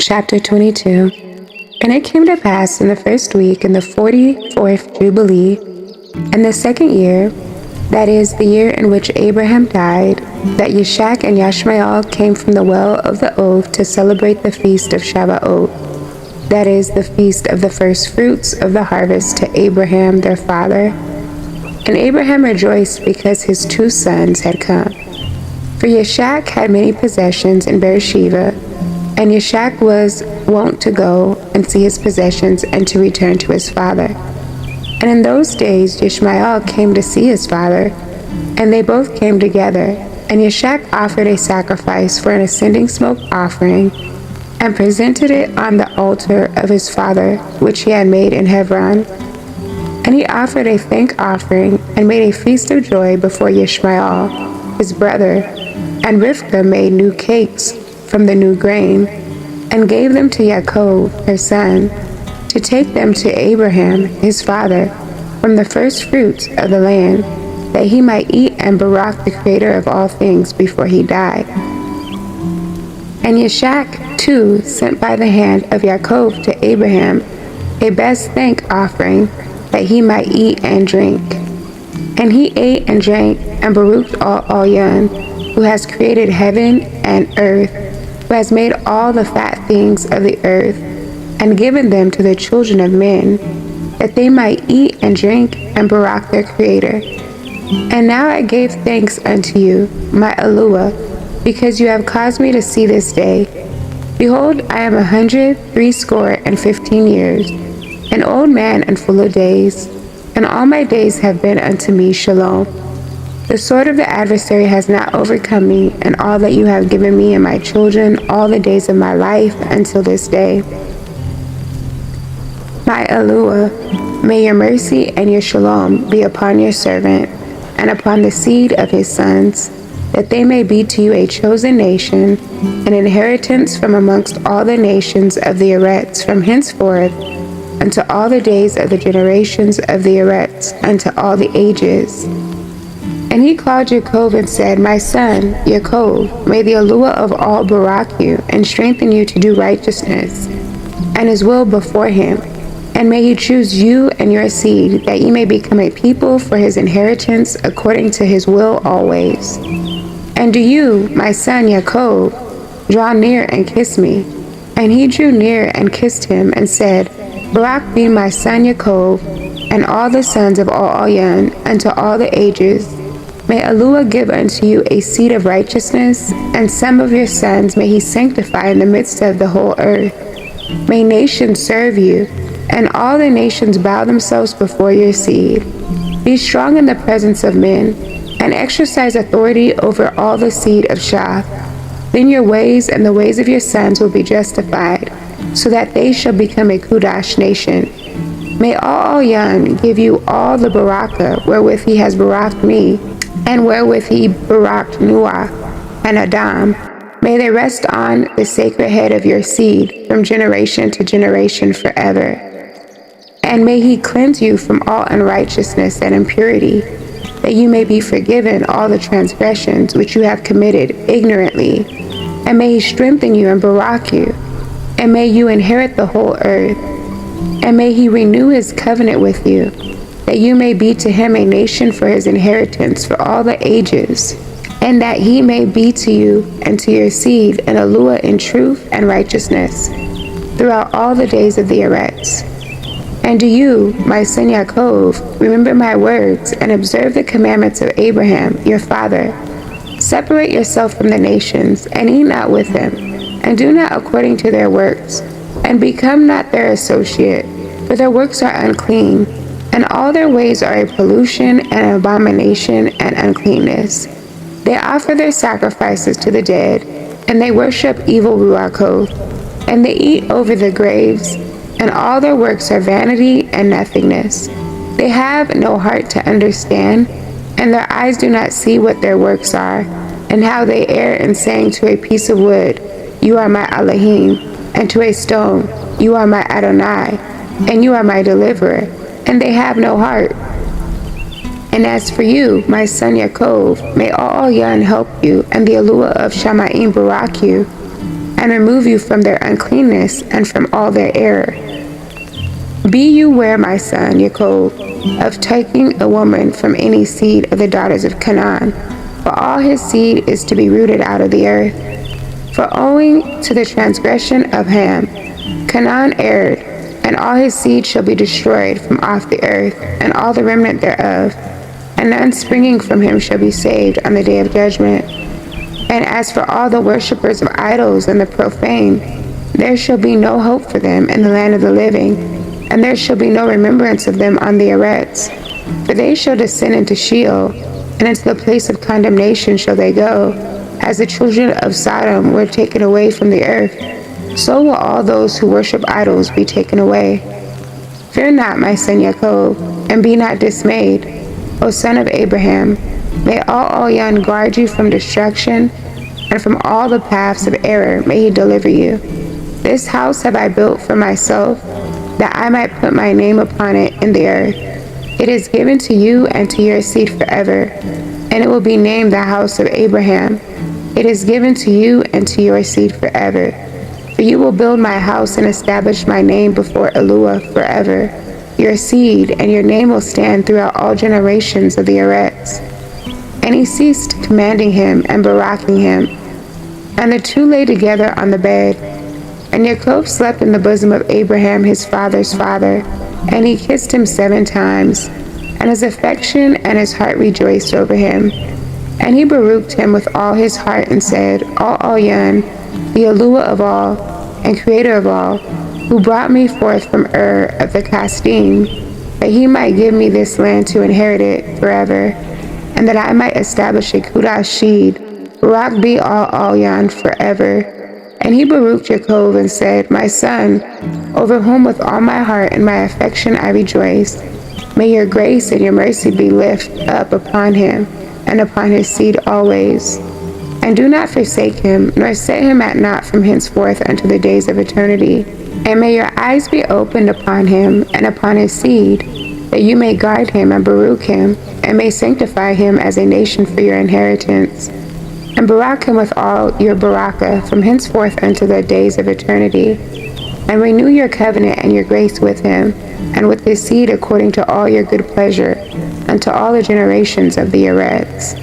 Chapter 22. And it came to pass in the first week in the 44th Jubilee, in the second year, that is, the year in which Abraham died, that Yishak and Yashmael came from the well of the oath to celebrate the feast of Shavuot, that is, the feast of the first fruits of the harvest to Abraham their father. And Abraham rejoiced because his two sons had come. For Yishak had many possessions in Beersheba, and Yishak was wont to go and see his possessions and to return to his father. And in those days Ishmael came to see his father, and they both came together. And Yishak offered a sacrifice for an ascending smoke offering, and presented it on the altar of his father, which he had made in Hebron. And he offered a thank offering, and made a feast of joy before Ishmael, his brother. And Rivkah made new cakes from the new grain, and gave them to Yaakov, her son, to take them to Abraham, his father, from the first fruits of the land, that he might eat and barak the Creator of all things before he died. And Yishak, too, sent by the hand of Yaakov to Abraham a best thank offering, that he might eat and drink. And he ate and drank, and baruched all Yun, who has created heaven and earth, who has made all the fat things of the earth, and given them to the children of men, that they might eat and drink and barak their Creator. And now I gave thanks unto you, my Eluah, because you have caused me to see this day. Behold, I am 180 years, an old man and full of days, and all my days have been unto me shalom. The sword of the adversary has not overcome me, and all that you have given me and my children all the days of my life until this day. My Eluah, may your mercy and your shalom be upon your servant, and upon the seed of his sons, that they may be to you a chosen nation, an inheritance from amongst all the nations of the Eretz from henceforth, unto all the days of the generations of the Eretz, unto all the ages. And he called Yaakov and said, My son, Yaakov, may the Eluah of all barak you, and strengthen you to do righteousness, and his will before him. And may he choose you and your seed, that ye may become a people for his inheritance, according to his will always. And do you, my son Yaakov, draw near and kiss me. And he drew near and kissed him, and said, Barak be my son Yaakov, and all the sons of all Yun, unto all the ages. May Eluah give unto you a seed of righteousness, and some of your sons may he sanctify in the midst of the whole earth. May nations serve you, and all the nations bow themselves before your seed. Be strong in the presence of men, and exercise authority over all the seed of Shath. Then your ways and the ways of your sons will be justified, so that they shall become a Kudash nation. May all Yun give you all the barakah wherewith he has baraked me, and wherewith he baraked Nuah and Adam. May they rest on the sacred head of your seed from generation to generation forever. And may he cleanse you from all unrighteousness and impurity, that you may be forgiven all the transgressions which you have committed ignorantly. And may he strengthen you and barak you, and may you inherit the whole earth. And may he renew his covenant with you, that you may be to him a nation for his inheritance for all the ages, and that he may be to you and to your seed an Eluah in truth and righteousness throughout all the days of the Eretz. And do you, my son Yaakov, remember my words, and observe the commandments of Abraham, your father. Separate yourself from the nations, and eat not with them, and do not according to their works, and become not their associate, for their works are unclean, and all their ways are a pollution and an abomination and uncleanness. They offer their sacrifices to the dead, and they worship evil ruachoth, and they eat over the graves, and all their works are vanity and nothingness. They have no heart to understand, and their eyes do not see what their works are, and how they err in saying to a piece of wood, You are my Elohim, and to a stone, You are my Adonai, and you are my deliverer, and they have no heart. And as for you, my son Yaakov, may all Yun help you, and the Eluah of Shamayim barak you, and remove you from their uncleanness and from all their error. Be you ware, my son, Jacob, of taking a woman from any seed of the daughters of Canaan, for all his seed is to be rooted out of the earth. For owing to the transgression of Ham, Canaan erred, and all his seed shall be destroyed from off the earth, and all the remnant thereof, and none springing from him shall be saved on the day of judgment. And as for all the worshippers of idols and the profane, there shall be no hope for them in the land of the living, and there shall be no remembrance of them on the Eretz. For they shall descend into Sheol, and into the place of condemnation shall they go, as the children of Sodom were taken away from the earth. So will all those who worship idols be taken away. Fear not, my son Jacob, and be not dismayed, O son of Abraham. May Al-Elyon guard you from destruction, and from all the paths of error may he deliver you. This house have I built for myself, that I might put my name upon it in the earth. It is given to you and to your seed forever, and it will be named the house of Abraham. It is given to you and to your seed forever. For you will build my house and establish my name before Eluah forever. Your seed and your name will stand throughout all generations of the Eretz. And he ceased commanding him and baracking him. And the two lay together on the bed. And Jacob slept in the bosom of Abraham his father's father, and he kissed him 7 times, and his affection and his heart rejoiced over him. And he baruched him with all his heart and said, Al-Elyon, the Eluah of all, and Creator of all, who brought me forth from Ur of the Kasdim, that he might give me this land to inherit it forever, and that I might establish a Kudash Shid, Barak be Al-Elyon forever. And he baruched Jacob and said, My son, over whom with all my heart and my affection I rejoice, may your grace and your mercy be lifted up upon him and upon his seed always. And do not forsake him, nor set him at naught from henceforth unto the days of eternity. And may your eyes be opened upon him and upon his seed, that you may guard him and baruch him, and may sanctify him as a nation for your inheritance. And barak him with all your barakah from henceforth unto the days of eternity. And renew your covenant and your grace with him, and with his seed according to all your good pleasure, unto all the generations of the Eretz.